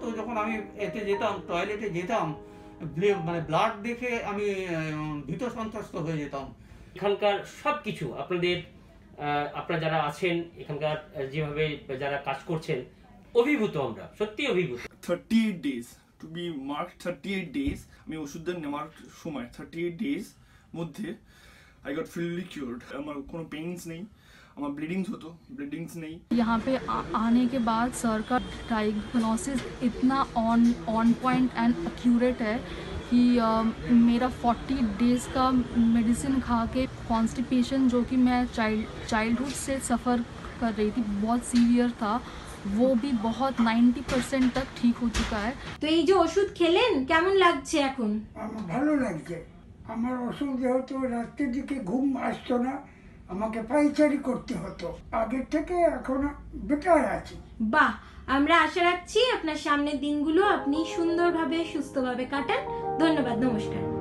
হতো যখন আমি এতে যেতাম, টয়লেটে যেতাম, মানে ব্লাড দেখে আমি ভীত সন্ত্রস্ত হয়ে যেতাম। এখানকার সবকিছু আপনারা যারা আছেন এখানকার যেভাবে যারা কাজ করছেন, অভিভূত, আমরা সত্যি অভিভূত। 38 days to be marked 38 days আমি ওষুধটা নেওয়ার সময় 38 days মধ্যে I got fully cured। আমার কোনো পেইনস নেই, আমার ব্লিডিংস হতো, ব্লিডিংস নেই। यहाँ पे आने के बाद सर का डायग्नोसिस इतना ऑन पॉइंट एंड एक्यूरेट है कि मेरा 40 डेज़ का मेडिसिन खा के कॉन्स्टिपेशन जो कि मैं चाइल्डहुड से सफ़र कर रही थी, बहुत सीवियर था, वो भी बहुत 90% तक ठीक हो चुका है। তো এই যে ওষুধ খেলেন কেমন লাগছে এখন? আমার ভালো লাগছে। আমার অসুবিধা হতো, রাত্রের দিকে ঘুম আসতো না, আমাকে পায়চারি করতে হতো। আগের থেকে এখন বেটার আছি। বাহ, আমরা আশা রাখছি আপনার সামনের দিনগুলো আপনি সুন্দরভাবে সুস্থভাবে কাটান। ধন্যবাদ, নমস্কার।